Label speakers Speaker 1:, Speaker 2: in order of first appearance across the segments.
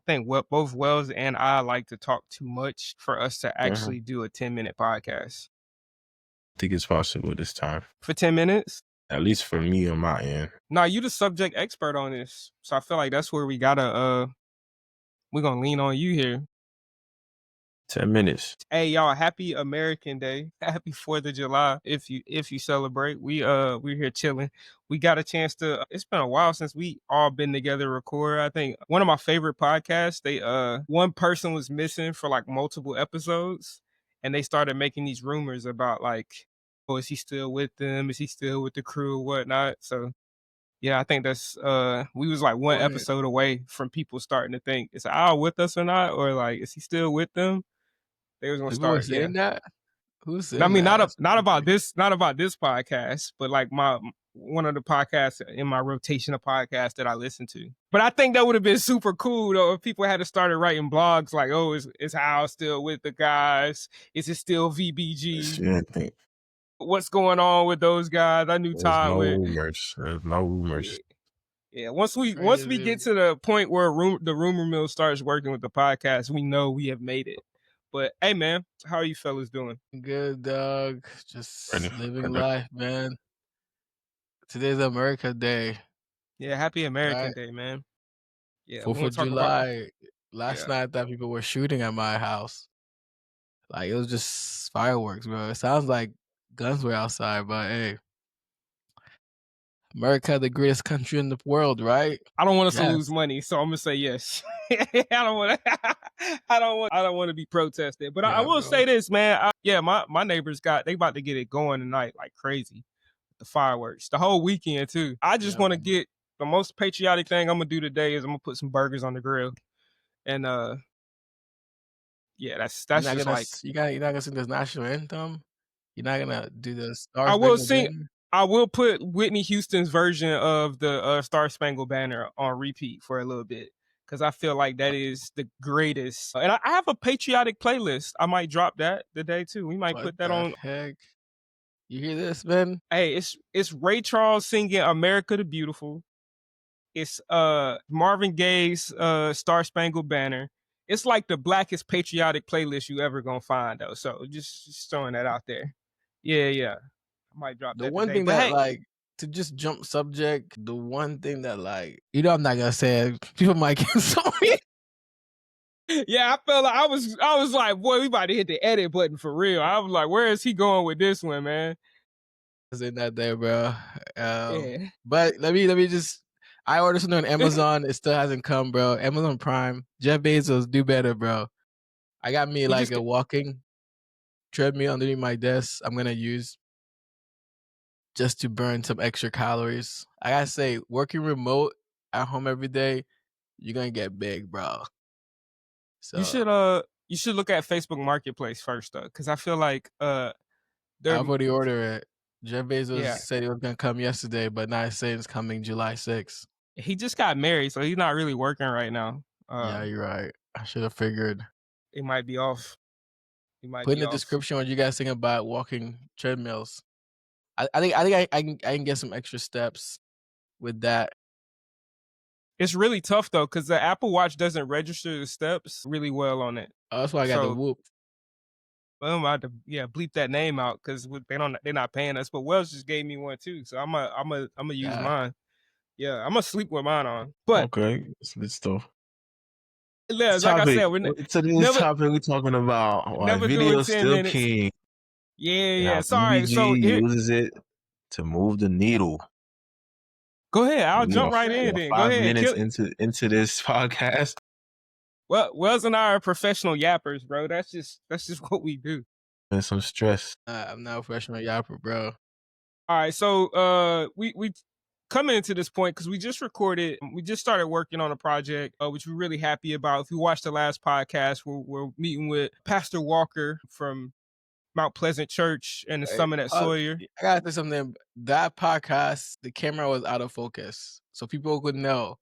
Speaker 1: think both Wells and I like to talk too much for us to
Speaker 2: Uh-huh.
Speaker 1: actually do a 10-minute podcast.
Speaker 2: Think it's possible this time.
Speaker 1: For 10 minutes?
Speaker 2: At least for me on my end.
Speaker 1: Nah, you the subject expert on this. So I feel like that's where we're gonna lean on you here.
Speaker 2: 10 minutes.
Speaker 1: Hey y'all, happy American Day. Happy 4th of July. If you celebrate. We're here chilling. We got a chance to it's been a while since we all been together record. I think one of my favorite podcasts, they one person was missing for like multiple episodes and they started making these rumors about like, oh, is he still with them? Is he still with the crew or whatnot? So yeah, I think that's we was like one
Speaker 3: Wait,
Speaker 1: episode away from people starting to think, is Al with us or not? Or like, is he still with them? They was gonna
Speaker 3: people were
Speaker 1: start, yeah.
Speaker 3: saying that? Who's
Speaker 1: I
Speaker 3: saying
Speaker 1: mean,
Speaker 3: that? That's
Speaker 1: not about
Speaker 3: crazy.
Speaker 1: this podcast, but like one of the podcasts in my rotation of podcasts that I listen to. But I think that would have been super cool though if people had to started writing blogs like, oh, is Hal still with the guys? Is it still VBG?
Speaker 2: Yeah, I think
Speaker 1: What's going on with those guys? I knew
Speaker 2: there's
Speaker 1: Todd
Speaker 2: no
Speaker 1: with.
Speaker 2: rumors. There's no rumors.
Speaker 1: Yeah. Yeah, once we
Speaker 3: Crazy.
Speaker 1: get to the point where the rumor mill starts working with the podcast, we know we have made it. But hey, man, how are you fellas doing?
Speaker 3: Good, dog.
Speaker 2: Ready
Speaker 3: Just
Speaker 2: for
Speaker 3: living
Speaker 2: further.
Speaker 3: life, man. Today's America Day,
Speaker 1: Yeah, happy American
Speaker 3: right?
Speaker 1: Day, man. Yeah, we
Speaker 3: 4th
Speaker 1: want
Speaker 3: of
Speaker 1: to talk about.
Speaker 3: July. Last
Speaker 1: Yeah,
Speaker 3: night, I thought people were shooting at my house. Like, it was just fireworks, bro. It sounds like guns were outside, but hey, America, the greatest country in the world, right?
Speaker 1: I don't want us to lose
Speaker 3: Yes.
Speaker 1: money, so I'm gonna say yes. I don't want to. I don't want to be protested, but I
Speaker 3: Yeah,
Speaker 1: will
Speaker 3: bro.
Speaker 1: say this, man. Yeah, my neighbors they about to get it going tonight like crazy. The fireworks, the whole weekend too. I just
Speaker 3: Yeah,
Speaker 1: want to
Speaker 3: man.
Speaker 1: get the most patriotic thing I'm gonna do today is I'm gonna put some burgers on the grill, and yeah, that's just like
Speaker 3: You're not gonna sing this national anthem? You're not gonna do the Star
Speaker 1: I will
Speaker 3: Spangled
Speaker 1: sing.
Speaker 3: Banner?
Speaker 1: I will put Whitney Houston's version of the Star Spangled Banner on repeat for a little bit because I feel like that is the greatest. And I have a patriotic playlist. I might drop that today too. We might
Speaker 3: What
Speaker 1: put that
Speaker 3: the
Speaker 1: on.
Speaker 3: heck? You hear this, man?
Speaker 1: Hey, it's Ray Charles singing "America the Beautiful." It's Marvin Gaye's Star Spangled Banner. It's like the blackest patriotic playlist you ever gonna find though. So just throwing that out there. Yeah, yeah. I might drop
Speaker 3: The
Speaker 1: that
Speaker 3: one
Speaker 1: today.
Speaker 3: thing
Speaker 1: But
Speaker 3: that,
Speaker 1: hey,
Speaker 3: like, to just jump subject, the one thing that, like, I'm not gonna say it. People might cancel me.
Speaker 1: yeah, I felt like I was like, boy, we about to hit the edit button for real. I was like, where is he going with this one, man?
Speaker 3: Is in that day, bro.
Speaker 1: Yeah.
Speaker 3: But let me just. I ordered something on Amazon. It still hasn't come, bro. Amazon Prime. Jeff Bezos, do better, bro. I got me
Speaker 1: we
Speaker 3: like
Speaker 1: just
Speaker 3: a walking treadmill underneath my desk. I'm gonna use just to burn some extra calories. I gotta say, working remote at home every day, you're gonna get big, bro. So
Speaker 1: you should look at Facebook Marketplace first though, because I feel like they're
Speaker 3: I've already ordered it. Jeff Bezos
Speaker 1: yeah,
Speaker 3: said it was gonna come yesterday, but now it's saying it's coming July 6th.
Speaker 1: he just got married, so he's not really working right now.
Speaker 3: Yeah, you're right. I should have figured.
Speaker 1: It might be off. He might
Speaker 3: Put in
Speaker 1: be
Speaker 3: the
Speaker 1: off.
Speaker 3: description what you guys think about walking treadmills. I can get some extra steps with that.
Speaker 1: It's really tough though, because the Apple Watch doesn't register the steps really well on it.
Speaker 3: Oh, that's why I got the
Speaker 1: So
Speaker 3: Whoop.
Speaker 1: well, I'm about to bleep that name out because they're not paying us. But Wells just gave me one too, so I'm gonna use
Speaker 3: Yeah.
Speaker 1: mine. Yeah, I'm gonna sleep with mine on. But
Speaker 2: Okay, it's good stuff.
Speaker 1: yeah,
Speaker 2: This
Speaker 1: like I
Speaker 2: topic,
Speaker 1: said, we're
Speaker 2: today's
Speaker 1: never
Speaker 2: topic, we're talking about why
Speaker 1: never doing
Speaker 2: video is
Speaker 1: 10
Speaker 2: still
Speaker 1: minutes.
Speaker 2: king
Speaker 1: Yeah,
Speaker 2: and
Speaker 1: yeah.
Speaker 2: how
Speaker 1: Sorry. So
Speaker 2: VBG
Speaker 1: here,
Speaker 2: uses it to move the needle.
Speaker 1: go ahead. I'll
Speaker 2: We
Speaker 1: jump
Speaker 2: are,
Speaker 1: right
Speaker 2: we
Speaker 1: in
Speaker 2: are
Speaker 1: then. Go
Speaker 2: five
Speaker 1: ahead.
Speaker 2: minutes
Speaker 1: Kill it.
Speaker 2: into this podcast.
Speaker 1: Well, Wells and I are professional yappers, bro. That's just what we do.
Speaker 2: And some stress.
Speaker 3: I'm now a freshman yapper, bro.
Speaker 1: All right. So we coming into this point because we just started working on a project which we're really happy about. If you watched the last podcast, we're meeting with Pastor Walker from Mount Pleasant Church and the
Speaker 3: Hey,
Speaker 1: summit at Sawyer.
Speaker 3: I gotta say something. That podcast, the camera was out of focus, so people could know.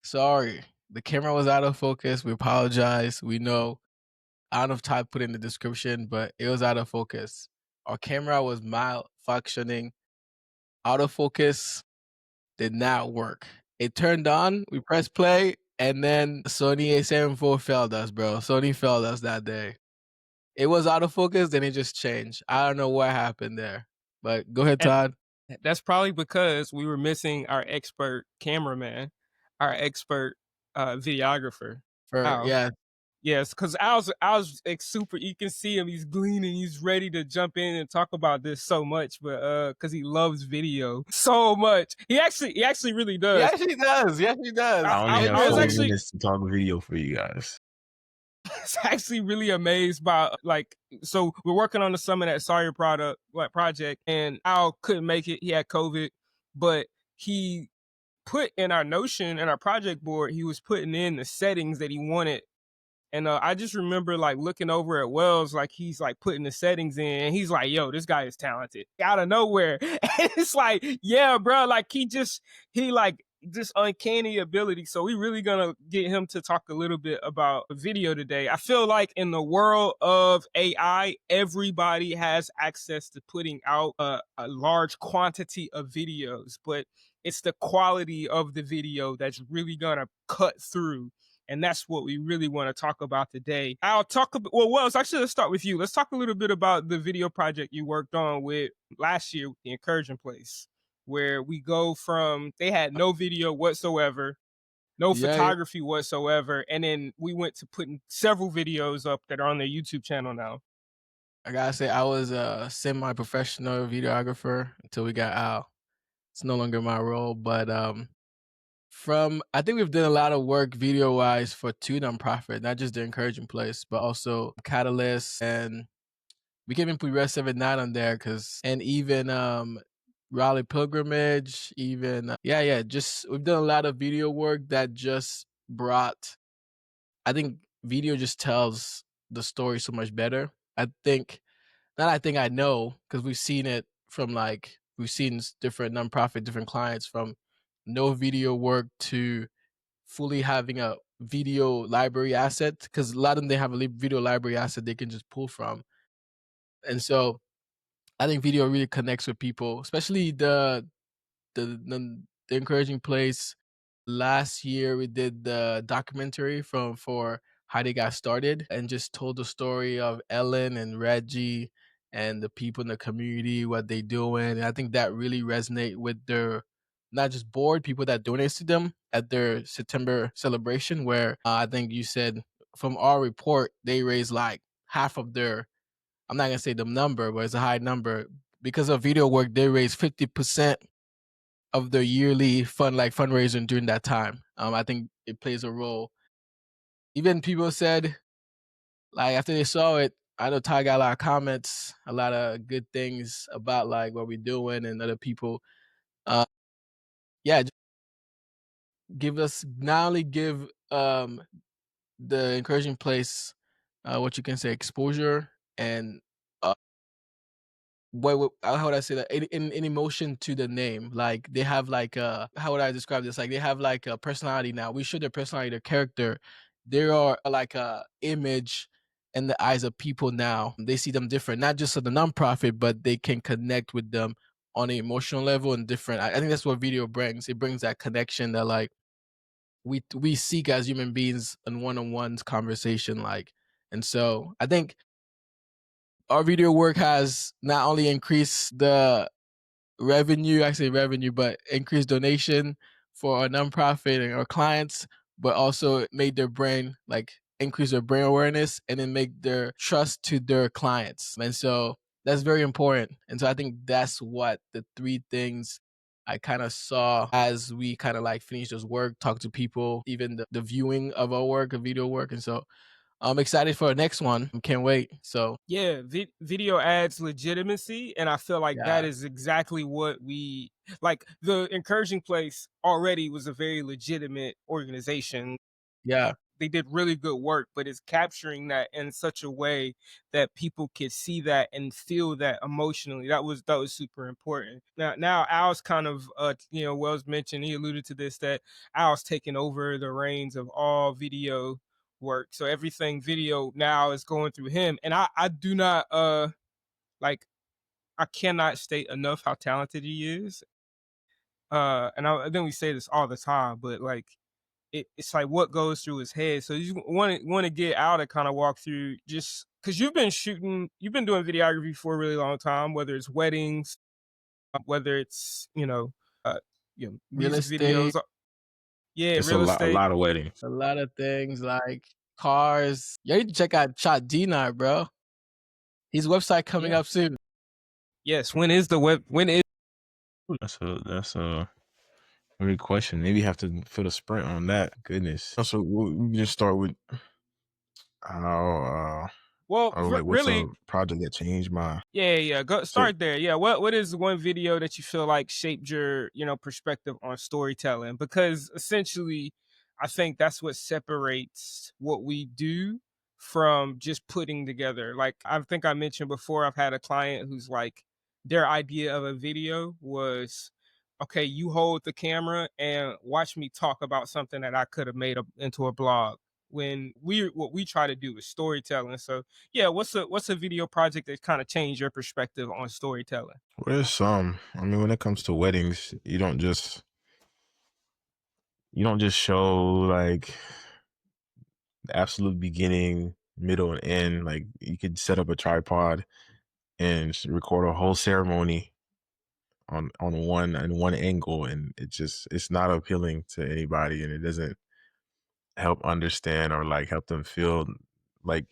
Speaker 3: Sorry, the camera was out of focus. We apologize. We know. I don't know if Todd put in the description, but it was out of focus. Our camera was malfunctioning, out of focus, did not work. It turned on, we pressed play, And then Sony A7 IV failed us, bro. Sony failed us that day. It was out of focus, then it just changed. I don't know what happened there. But go ahead,
Speaker 1: And
Speaker 3: Todd.
Speaker 1: that's probably because we were missing our expert cameraman, our expert videographer. Al.
Speaker 3: Yeah,
Speaker 1: Yes, because Al's like super. You can see him; he's gleaning. He's ready to jump in and talk about this so much, but because he loves video so much, he actually really
Speaker 3: he
Speaker 1: does.
Speaker 3: actually does. He actually does.
Speaker 2: I only have
Speaker 1: I was
Speaker 2: 40
Speaker 1: actually
Speaker 2: minutes to talk video for you guys.
Speaker 1: actually really amazed by like, so we're working on the Summit at Sawyer project, and Al couldn't make it. He had COVID, but he put in our Notion and our project board, he was putting in the settings that he wanted. And I just remember like looking over at Wels, like he's like putting the settings in, and he's like, "Yo, this guy is talented." Out of nowhere, and it's like, yeah, bro, like he like this uncanny ability. So we really gonna get him to talk a little bit about video today. I feel like in the world of AI, everybody has access to putting out a large quantity of videos, but it's the quality of the video that's really gonna cut through, and that's what we really want to talk about today. I'll talk about, well, Wels, actually, let's start with you. Let's talk a little bit about the video project you worked on with last year with the Incursion Place, where we go from, they had no video whatsoever, no
Speaker 3: Yeah,
Speaker 1: photography whatsoever, and then we went to putting several videos up that are on their YouTube channel now.
Speaker 3: I gotta say, I was a semi-professional videographer until we got out. It's no longer my role, but from I think we've done a lot of work video wise for two nonprofit, not just the Encouraging Place, but also Catalyst, and we can even put Red 79 on there and even Raleigh Pilgrimage, even just we've done a lot of video work that just brought. I think video just tells the story so much better. I know because we've seen it from we've seen different nonprofit, different clients from no video work to fully having a video library asset, because a lot of them they have a video library asset they can just pull from. And so I think video really connects with people, especially the Encouraging Place. Last year we did the documentary for how they got started and just told the story of Ellen and Reggie and the people in the community, what they doing. And I think that really resonate with their not just board people that donates to them at their September celebration, where I think you said from our report they raised like half of their, I'm not gonna say the number, but it's a high number. Because of video work, they raised 50% of their yearly fundraising during that time. I think it plays a role. Even people said, like after they saw it, I know Ty got a lot of comments, a lot of good things about like what we're doing, and other people. Uh, yeah, just give us not only give the Encouraging Place what you can say exposure and how would I say that in emotion to the name. Like they have like how would I describe this? Like they have like a personality now. We show their personality, their character. They are like a image in the eyes of people now. They see them different, not just of the nonprofit, but they can connect with them on an emotional level and different. I think that's what video brings. It brings that connection that like we seek as human beings in one-on-ones conversation. Like, and so I think our video work has not only increased the revenue, but increased donation for our nonprofit and our clients, but also made their brand like increase their brand awareness and then make their trust to their clients. And so that's very important. And so I think that's what the three things I kind of saw as we kind of like finished this work, talk to people, even the viewing of our work, of video work. And so I'm excited for the next one. Can't wait. So
Speaker 1: Yeah, video adds legitimacy, and I feel like that
Speaker 3: yeah,
Speaker 1: is exactly what we like. The Encouraging Place already was a very legitimate organization.
Speaker 3: yeah.
Speaker 1: They did really good work, but it's capturing that in such a way that people could see that and feel that emotionally. That was super important. Now Al's kind of Wells mentioned, he alluded to this, that Al's taking over the reins of all video work. So everything video now is going through him. And I do not like I cannot state enough how talented he is. And then we say this all the time, but like it's like what goes through his head. So you want to get out and kind of walk through, just because you've been doing videography for a really long time, whether it's weddings, whether it's
Speaker 3: Real
Speaker 1: music
Speaker 3: estate,
Speaker 1: videos, yeah,
Speaker 2: It's a
Speaker 1: real
Speaker 2: lot, a
Speaker 1: estate.
Speaker 2: lot of weddings.
Speaker 3: a lot of things like cars. You need to check out Shot D9, bro. His website coming
Speaker 1: Yeah.
Speaker 3: up soon.
Speaker 1: Yes. When is
Speaker 2: That's a great question. Maybe you have to put a sprint on that. Goodness. Also, we can just start with how
Speaker 1: well
Speaker 2: or like what's a
Speaker 1: really.
Speaker 2: project that changed my
Speaker 1: Yeah. Go
Speaker 2: so
Speaker 1: start there. Yeah. What is one video that you feel like shaped your, perspective on storytelling? Because essentially, I think that's what separates what we do from just putting together. Like I think I mentioned before, I've had a client who's like, their idea of a video was, okay, you hold the camera and watch me talk about something that I could have made into a blog. When what we try to do is storytelling. So yeah, what's a video project that kind of changed your perspective on storytelling?
Speaker 2: where's some I mean when it comes to weddings, you don't just show like the absolute beginning, middle, and end. Like you could set up a tripod and record a whole ceremony on one angle, and it's not appealing to anybody, and it doesn't help understand or like help them feel like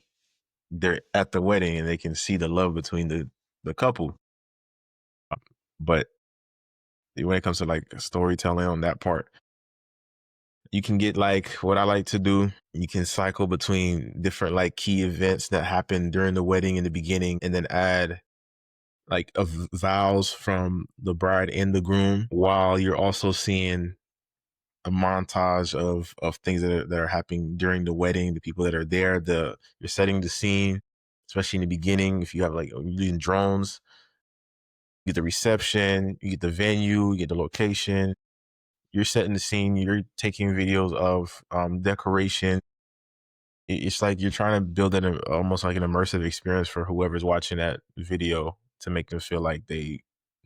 Speaker 2: they're at the wedding and they can see the love between the couple. But when it comes to like storytelling on that part, you can get like what I like to do. You can cycle between different like key events that happen during the wedding in the beginning, and then add like vows from the bride and the groom, while you're also seeing a montage of things that are happening during the wedding, the people that are there, you're setting the scene, especially in the beginning. If you have like you're using drones, you get the reception, you get the venue, you get the location, you're setting the scene, you're taking videos of decoration. It's like you're trying to build almost like an immersive experience for whoever's watching that video, to make them feel like they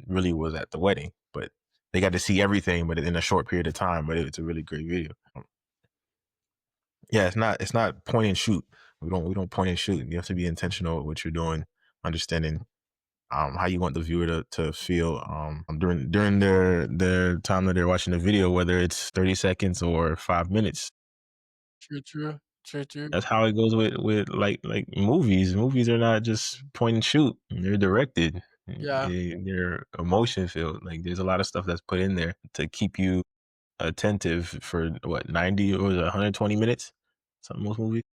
Speaker 2: really was at the wedding, but they got to see everything, but in a short period of time. But it's a really great video. Yeah, it's not point and shoot. We don't point and shoot. You have to be intentional with what you're doing, understanding how you want the viewer to feel during their time that they're watching the video, whether it's 30 seconds or 5 minutes.
Speaker 3: True.
Speaker 2: That's how it goes with like movies. Movies are not just point and shoot. They're directed.
Speaker 3: Yeah.
Speaker 2: They're emotion filled. Like there's a lot of stuff that's put in there to keep you attentive for what 90 or 120 minutes. Some most movies.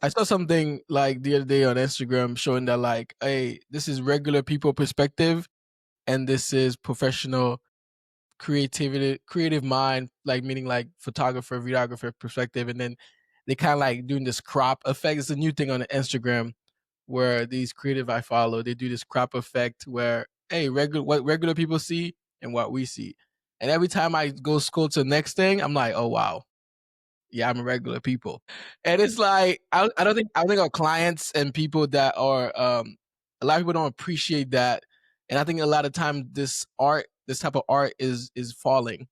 Speaker 3: I saw something like the other day on Instagram showing that like, hey, this is regular people perspective and this is professional creative mind, like meaning like photographer, videographer perspective. And then they kind of like doing this crop effect. It's a new thing on Instagram where these creative I follow, they do this crop effect where, hey, what regular people see and what we see. And every time I go scroll to the next thing, I'm like, oh wow, yeah, I'm a regular people. And it's like I don't think our clients and people that are a lot of people don't appreciate that. And I think a lot of time this type of art is falling.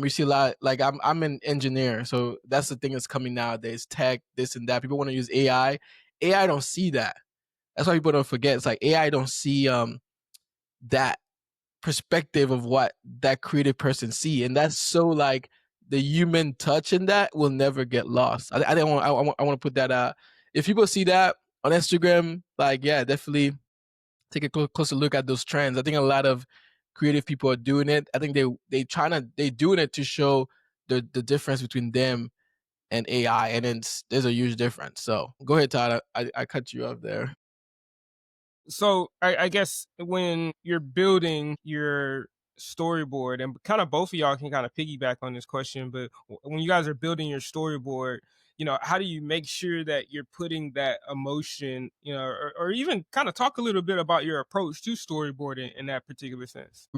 Speaker 3: We see a lot like I'm an engineer, so that's the thing that's coming nowadays. Tech, this and that. People want to use AI. AI don't see that. That's why people don't forget. It's like AI don't see that perspective of what that creative person see, and that's so like the human touch in that will never get lost. I don't want. I want to put that out. If people see that on Instagram, like yeah, definitely take a closer look at those trends. I think a lot of creative people are doing it. I think they doing it to show the difference between them and AI, and there's a huge difference. So go ahead, Todd. I cut you off there.
Speaker 1: So I guess when you're building your storyboard, and kind of both of y'all can kind of piggyback on this question, but when you guys are building your storyboard, how do you make sure that you're putting that emotion, or even kind of talk a little bit about your approach to storyboarding in that particular sense?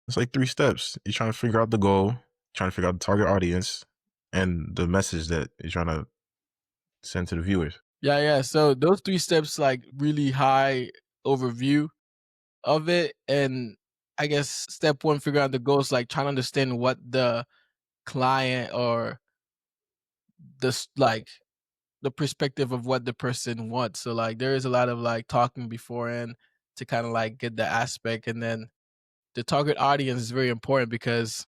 Speaker 2: It's like 3 steps. You're trying to figure out the goal, trying to figure out the target audience, and the message that you're trying to send to the viewers.
Speaker 3: Yeah. So those 3 steps, like really high overview of it. And I guess step one, figure out the goals, like trying to understand what the client or this like the perspective of what the person wants. So like there is a lot of like talking beforehand to kind of like get the aspect, and then the target audience is very important because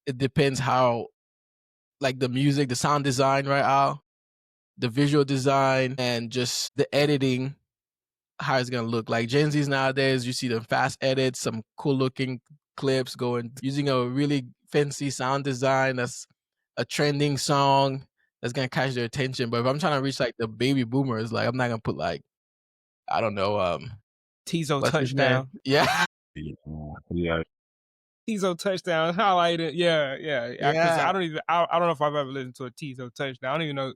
Speaker 3: it depends how like the music, the sound design, right, Al? The visual design and just the editing, how it's gonna look. Like Gen Zs nowadays, you see them fast edits, some cool looking clips going using a really fancy sound design that's a trending song that's gonna catch their attention. But if I'm trying to reach like the baby boomers, like I'm not gonna put like I don't know,
Speaker 1: Tizo
Speaker 3: what's his name?
Speaker 1: touchdown.
Speaker 3: Yeah.
Speaker 2: Yeah.
Speaker 1: Tizo touchdown highlighted. Yeah. Because
Speaker 3: Yeah.
Speaker 1: I don't know if I've ever listened to a Tizo touchdown. I don't even know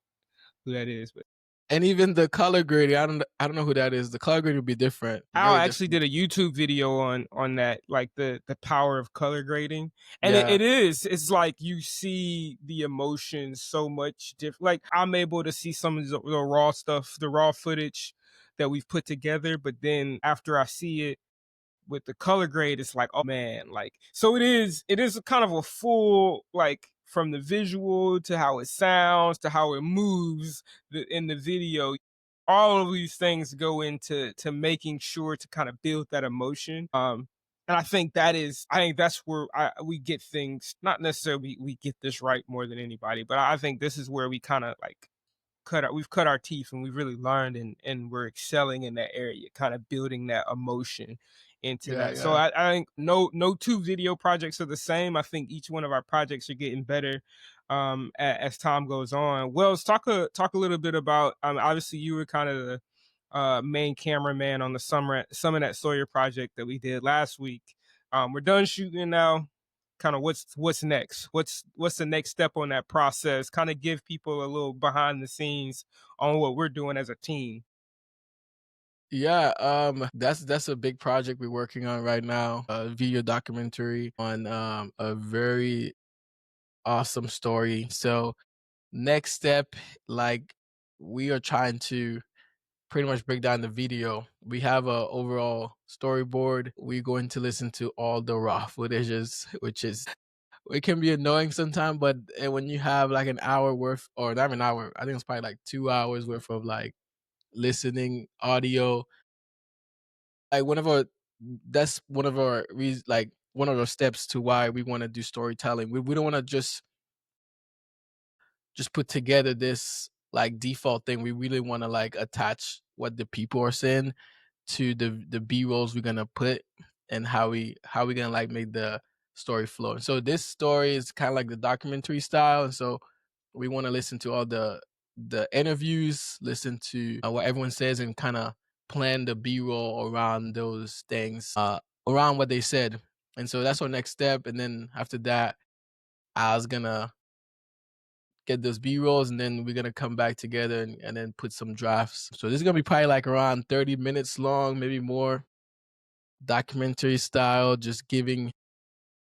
Speaker 1: who that is, but
Speaker 3: And even the color grading, I don't know who that is. The color grading would be different.
Speaker 1: Al
Speaker 3: Very
Speaker 1: actually
Speaker 3: different.
Speaker 1: did a YouTube video on that, like the power of color grading, and
Speaker 3: Yeah.
Speaker 1: it's like you see the emotions so much different. Like I'm able to see some of the raw stuff, the raw footage that we've put together, but then after I see it with the color grade, it's like, oh man, like so it is kind of a full, like from the visual to how it sounds to how it moves in the video. All of these things go into making sure to kind of build that emotion. And I think that's where we get things, not necessarily we get this right more than anybody, but I think this is where we kind of like we've cut our teeth, and we've really learned, and we're excelling in that area, kind of building that emotion into
Speaker 3: Yeah,
Speaker 1: that. So
Speaker 3: yeah.
Speaker 1: I think no two video projects are the same. I think each one of our projects are getting better as time goes on. Wells, talk a little bit about, obviously you were kind of the main cameraman on the Summit at Sawyer project that we did last week. We're done shooting now. Kind of what's next? What's the next step on that process? Kind of give people a little behind the scenes on what we're doing as a team.
Speaker 3: Yeah, that's a big project we're working on right now. A video documentary on a very awesome story. So next step, like we are trying to pretty much break down the video. We have a overall storyboard. We're going to listen to all the raw footages, which is it can be annoying sometimes, but when you have like an hour worth, or not an hour, I think it's probably like 2 hours worth of like listening audio, like one of our that's one of our like one of our steps to why we want to do storytelling. We don't want to just put together this like default thing. We really want to like attach what the people are saying to the B rolls we're gonna put, and how we gonna like make the story flow. And so this story is kind of like the documentary style, and so we want to listen to all the interviews, listen to what everyone says, and kind of plan the B roll around those things, around what they said. And so that's our next step. And then after that, I was gonna get those B rolls, and then we're gonna come back together and then put some drafts. So this is gonna be probably like around 30 minutes long, maybe more, documentary style, just giving.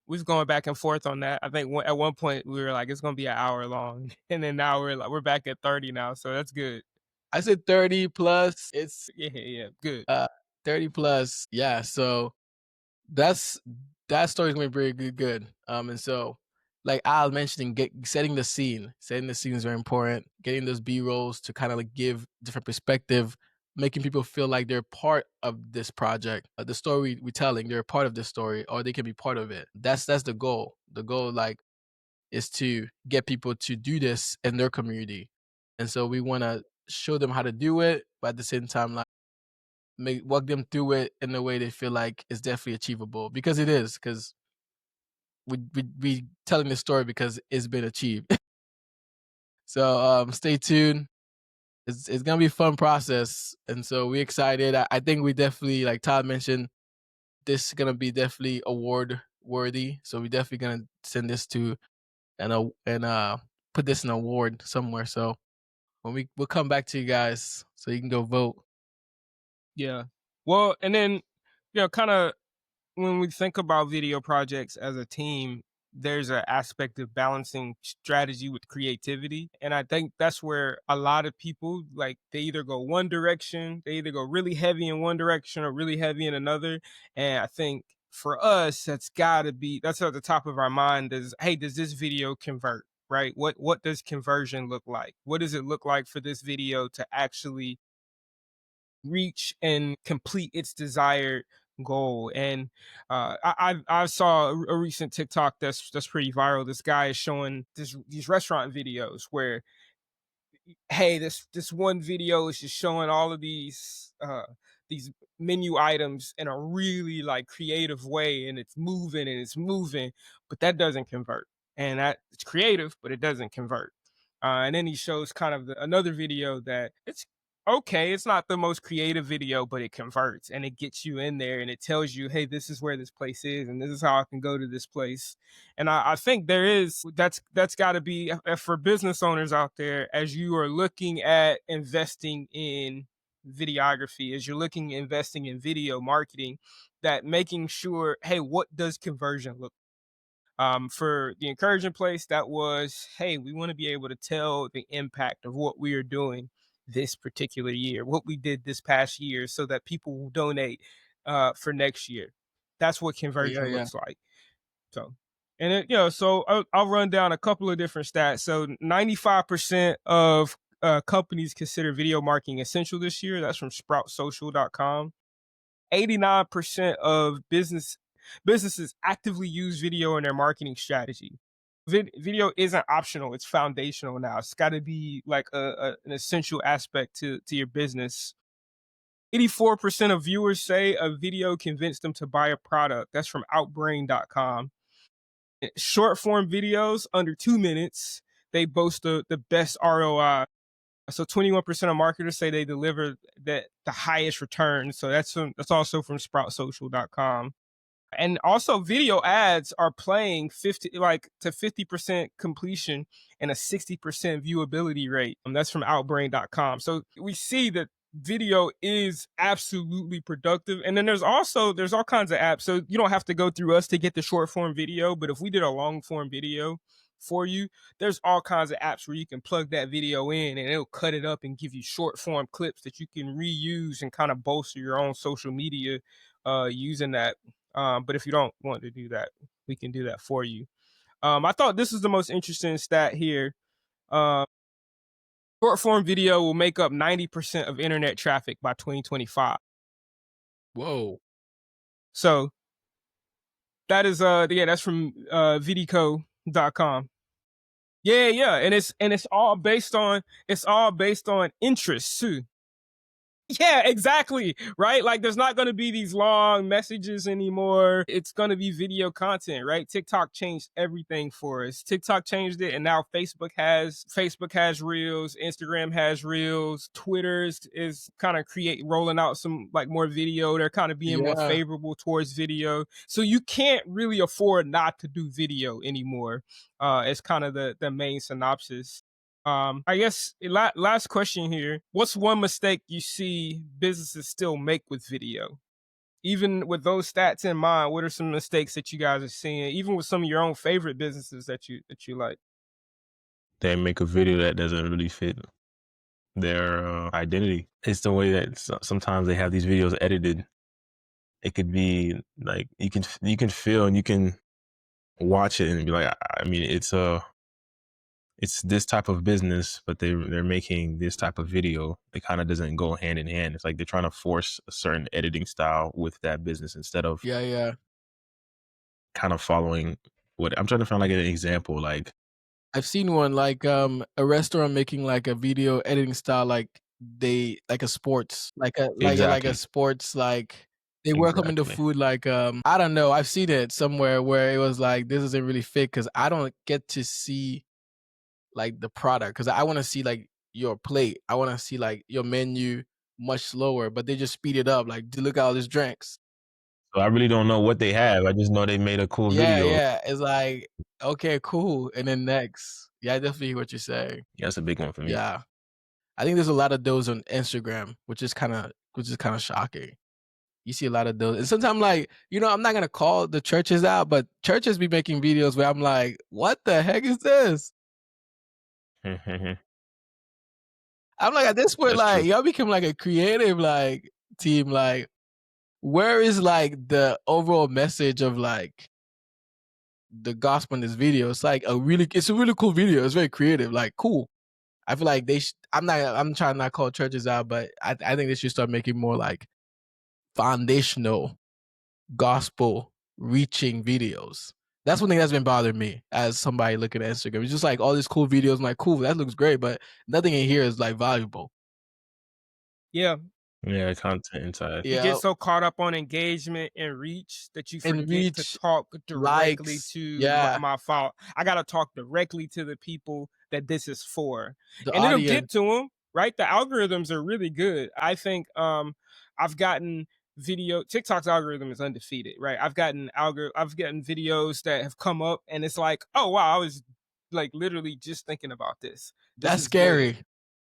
Speaker 1: We was going back and forth on that. I think at one point we were like, it's gonna be an hour long, and then now we're back at 30 now, so that's good.
Speaker 3: I said 30 plus. It's
Speaker 1: Yeah, good.
Speaker 3: 30 plus. Yeah. So that's that story's gonna be pretty good. And so like Al mentioning, setting the scene. Setting the scene is very important. Getting those B rolls to kind of like give different perspective, making people feel like they're part of this project. The story we're telling, they're a part of this story, or they can be part of it. That's the goal. The goal like is to get people to do this in their community. And so we want to show them how to do it, but at the same time, like walk them through it in a way they feel like it's definitely achievable, because it is. Because we telling this story because it's been achieved. So stay tuned. It's gonna be a fun process, and so we're excited. I think we definitely, like Todd mentioned, this is gonna be definitely award worthy. So we definitely gonna send this to and put this in an award somewhere. So when we'll come back to you guys so you can go vote.
Speaker 1: Yeah. Well, and then kind of when we think about video projects as a team, there's an aspect of balancing strategy with creativity. And I think that's where a lot of people, like, they either go one direction, they either go really heavy in one direction or really heavy in another. And I think for us, that's at the top of our mind is, hey, does this video convert? Right? What does conversion look like? What does it look like for this video to actually reach and complete its desired goal? And I saw a recent TikTok that's pretty viral. This guy is showing these restaurant videos where, hey, this one video is just showing all of these menu items in a really like creative way, and it's moving, but that doesn't convert. And that it's creative, but it doesn't convert. And then he shows kind of another video that it's okay. It's not the most creative video, but it converts and it gets you in there and it tells you, hey, this is where this place is, and this is how I can go to this place. And I think that's got to be for business owners out there as you are looking at investing in videography, as you're looking at investing in video marketing, that making sure, hey, what does conversion look for the encouragement place? That was, hey, we want to be able to tell the impact of what we are doing this particular year, what we did this past year, so that people will donate for next year. That's what
Speaker 3: Yeah,
Speaker 1: conversion
Speaker 3: yeah.
Speaker 1: looks like. So, and so I'll run down a couple of different stats. So 95% of companies consider video marketing essential this year. That's from sproutsocial.com. 89% of businesses actively use video in their marketing strategy. Video isn't optional; it's foundational now. It's got to be like an essential aspect to your business. 84% of viewers say a video convinced them to buy a product. That's from outbrain.com. Short form videos under 2 minutes, they boast the best ROI. So 21% of marketers say they deliver the highest return. So that's also from sproutsocial.com. And also video ads are playing 50% completion and a 60% viewability rate. That's from outbrain.com. So we see that video is absolutely productive. And then there's all kinds of apps. So you don't have to go through us to get the short form video, but if we did a long form video for you, there's all kinds of apps where you can plug that video in and it'll cut it up and give you short form clips that you can reuse and kind of bolster your own social media using that. But if you don't want to do that, we can do that for you. I thought this is the most interesting stat here. Uh, Short form video will make up 90% of internet traffic by 2025.
Speaker 3: Whoa.
Speaker 1: So that is that's from vdco.com. Yeah, and it's all based on interest too. Yeah, exactly. Right? Like there's not going to be these long messages anymore. It's going to be video content, right? TikTok changed everything for us. TikTok changed it, and now Facebook has Reels, Instagram has Reels, Twitter is kind of rolling out some like more video. They're kind of being more
Speaker 3: Yeah.
Speaker 1: favorable towards video. So you can't really afford not to do video anymore. It's kind of the main synopsis. I guess last question here. What's one mistake you see businesses still make with video? Even with those stats in mind, what are some mistakes that you guys are seeing, even with some of your own favorite businesses that you like?
Speaker 2: They make a video that doesn't really fit their identity. It's the way that sometimes they have these videos edited. It could be like you can feel and you can watch it and be like, I mean, it's this type of business, but they're making this type of video. It kind of doesn't go hand in hand. It's like they're trying to force a certain editing style with that business instead of
Speaker 3: Yeah.
Speaker 2: kind of following what I'm trying to find like an example. Like
Speaker 3: I've seen one like a restaurant making like a video editing style like a sports like a
Speaker 2: exactly,
Speaker 3: sports like they welcoming the
Speaker 2: exactly.
Speaker 3: food like I don't know, I've seen it somewhere where it was like this doesn't really fit because I don't get to see like the product because I want to see like your plate, I want to see like your menu much slower, but they just speed it up like look at all these drinks.
Speaker 2: So I really don't know what they have. I just know they made a cool video.
Speaker 3: Yeah, it's like okay, cool, and then next. Yeah, I definitely hear what you're saying.
Speaker 2: Yeah, that's a big one for me.
Speaker 3: Yeah. I think there's a lot of those on Instagram, which is kind of shocking. You see a lot of those, and sometimes like I'm not gonna call the churches out, but churches be making videos where I'm like, what the heck is this? I'm like at this point,
Speaker 2: That's
Speaker 3: like
Speaker 2: true.
Speaker 3: y'all become like a creative like team, like where is like the overall message of like the gospel in this video? It's like it's a really cool video. It's very creative, like cool. I feel like I'm trying to not call churches out, but I think they should start making more like foundational gospel reaching videos. That's one thing that's been bothering me as somebody looking at Instagram. It's just like all these cool videos. I'm like, cool, that looks great, but nothing in here is like valuable.
Speaker 1: Yeah.
Speaker 2: Yeah, content inside.
Speaker 1: You
Speaker 3: Yeah,
Speaker 1: get so caught up on engagement and reach that you
Speaker 3: and
Speaker 1: forget to
Speaker 3: reach
Speaker 1: talk directly
Speaker 3: likes.
Speaker 1: to
Speaker 3: Yeah,
Speaker 1: my fault. I got to talk directly to the people that this is for.
Speaker 3: the
Speaker 1: And it'll get
Speaker 3: audience.
Speaker 1: to them, right? The algorithms are really good. I think I've gotten TikTok's algorithm is undefeated, right? I've gotten videos that have come up and it's like, "Oh wow, I was like literally just thinking about this." This
Speaker 3: That's
Speaker 1: is good.
Speaker 3: scary.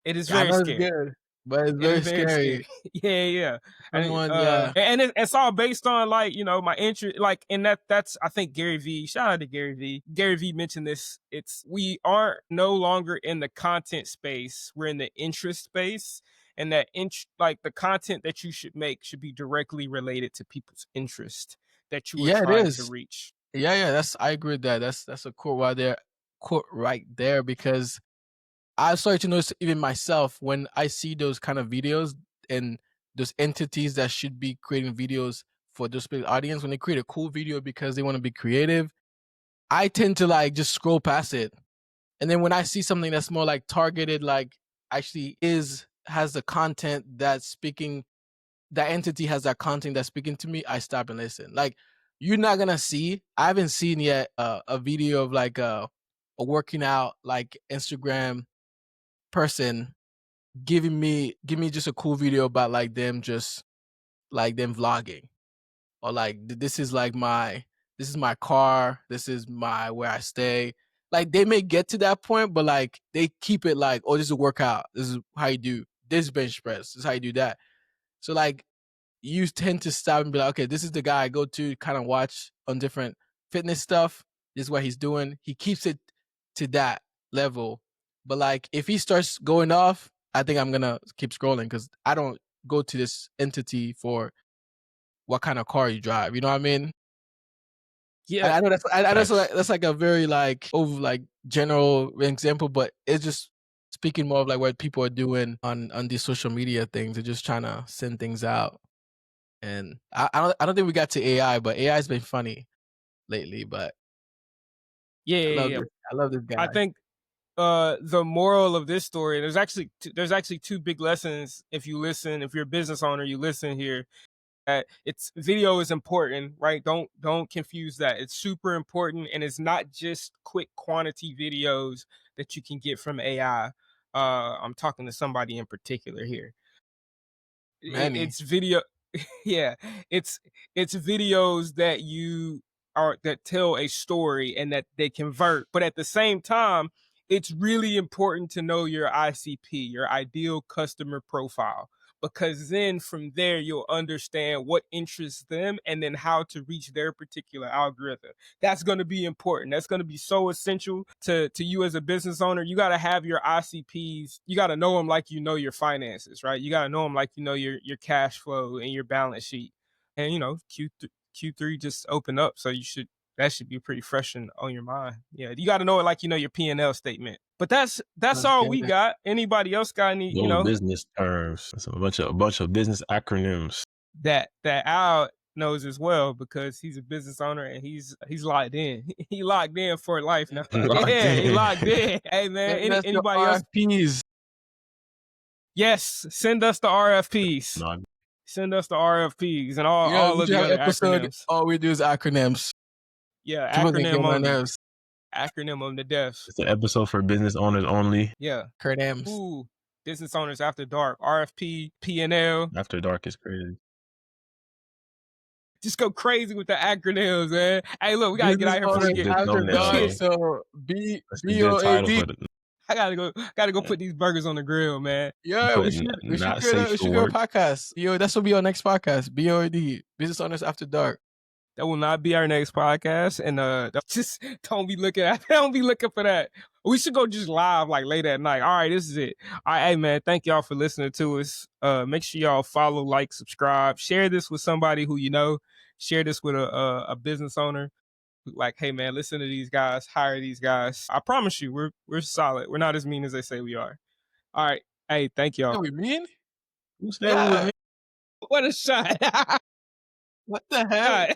Speaker 1: It is
Speaker 3: I
Speaker 1: very
Speaker 3: know it's
Speaker 1: scary.
Speaker 3: good, but it's
Speaker 1: It is
Speaker 3: very
Speaker 1: very
Speaker 3: scary.
Speaker 1: scary. Yeah, yeah.
Speaker 3: Someone, yeah,
Speaker 1: And it's all based on like, my interest, like, and that's, I think Gary V, shout out to Gary V. Gary V mentioned this. We aren't no longer in the content space. We're in the interest space. And that like the content that you should make should be directly related to people's interest that you are
Speaker 3: yeah, it
Speaker 1: trying to
Speaker 3: is.
Speaker 1: reach.
Speaker 3: Yeah. I agree with that. That's a quote right there because I started to notice even myself when I see those kind of videos and those entities that should be creating videos for this big audience, when they create a cool video because they want to be creative, I tend to like just scroll past it. And then when I see something that's more like targeted, like actually has the content that's speaking, that entity has that content that's speaking to me, I stop and listen. Like you're not gonna see, I haven't seen yet a video of like a working out like Instagram person give me just a cool video about like them vlogging or like this is my car, this is my where I stay. Like they may get to that point, but like they keep it like, oh, this is a workout, this is how you do this bench press, this is how you do that. So like you tend to stop and be like, okay, this is the guy I go to kind of watch on different fitness stuff. This is what he's doing. He keeps it to that level. But like if he starts going off, I think I'm gonna keep scrolling because I don't go to this entity for what kind of car you drive. You know what I mean?
Speaker 1: Yeah.
Speaker 3: I know
Speaker 2: Facts.
Speaker 3: that's like a very like over like general example, but it's just speaking more of like what people are doing on these social media things. They're just trying to send things out. And I don't think we got to AI, but AI has been funny lately. But
Speaker 1: Yeah,
Speaker 3: I
Speaker 1: yeah,
Speaker 3: love
Speaker 1: yeah.
Speaker 3: this. I love this guy.
Speaker 1: I think the moral of this story, there's actually two big lessons. If you're a business owner, you listen here. It's video is important, right? Don't confuse that. It's super important, and it's not just quick quantity videos that you can get from AI. I'm talking to somebody in particular here.
Speaker 3: Manny.
Speaker 1: It's video. Yeah, it's videos that tell a story and that they convert, but at the same time it's really important to know your ICP, your ideal customer profile, because then from there you'll understand what interests them and then how to reach their particular algorithm. That's going to be important. That's going to be so essential to you as a business owner. You got to have your ICPs. You got to know them like you know your finances, right? You got to know them like you know your cash flow and your balance sheet. And Q3 just opened up, so that should be pretty fresh on your mind. Yeah, you got to know it like you know your P&L statement. But that's
Speaker 3: That's
Speaker 1: all we
Speaker 3: good.
Speaker 1: got. Anybody else got any?
Speaker 2: Those business terms. That's a bunch of business acronyms.
Speaker 1: That Al knows as well because he's a business owner and he's locked in. He locked in for life now.
Speaker 2: Locked
Speaker 1: Yeah, he
Speaker 2: in.
Speaker 1: locked in. Hey man,
Speaker 3: Send us your
Speaker 1: anybody else?
Speaker 3: RFPs.
Speaker 1: Yes, send us the RFPs.
Speaker 2: Nah,
Speaker 1: Send us the RFPs and
Speaker 3: Yeah,
Speaker 1: all
Speaker 3: we
Speaker 1: of
Speaker 3: should
Speaker 1: the
Speaker 3: have
Speaker 1: other
Speaker 3: an episode.
Speaker 1: acronyms.
Speaker 3: All we do is acronyms.
Speaker 1: Yeah,
Speaker 3: People can get
Speaker 1: acronym
Speaker 3: on my
Speaker 1: only.
Speaker 3: nerves.
Speaker 1: Acronym on the death.
Speaker 2: it's an episode for business owners only.
Speaker 1: Yeah.
Speaker 3: Acronyms.
Speaker 1: Ooh, business owners after dark. RFP, P&L.
Speaker 2: After dark is crazy.
Speaker 1: Just go crazy with the acronyms, man. Hey, look, we gotta get out here before we
Speaker 3: Business
Speaker 1: get
Speaker 2: Good
Speaker 3: owners after
Speaker 2: thumbnail,
Speaker 3: dark.
Speaker 2: though.
Speaker 3: So
Speaker 2: That's a good title
Speaker 3: BOAD.
Speaker 2: for the
Speaker 1: I gotta go put these burgers on the grill, man.
Speaker 3: Yeah,
Speaker 2: put
Speaker 3: we should
Speaker 2: not safe for
Speaker 3: do a
Speaker 2: work.
Speaker 3: podcast. Yo, that's will be our next podcast. BOAD. Business owners after dark.
Speaker 1: That will not be our next podcast. And just don't be looking at don't be looking for that. We should go just live like late at night. All right, this is it. All right, hey man, thank y'all for listening to us. Make sure y'all follow, like, subscribe, share this with somebody who you know. Share this with a business owner. Like, hey man, listen to these guys, hire these guys. I promise you, we're solid. We're not as mean as they say we are. All right, hey, thank y'all.
Speaker 3: What we mean?
Speaker 2: Who said we was
Speaker 3: Yeah.
Speaker 1: What a shot!
Speaker 3: What the hell?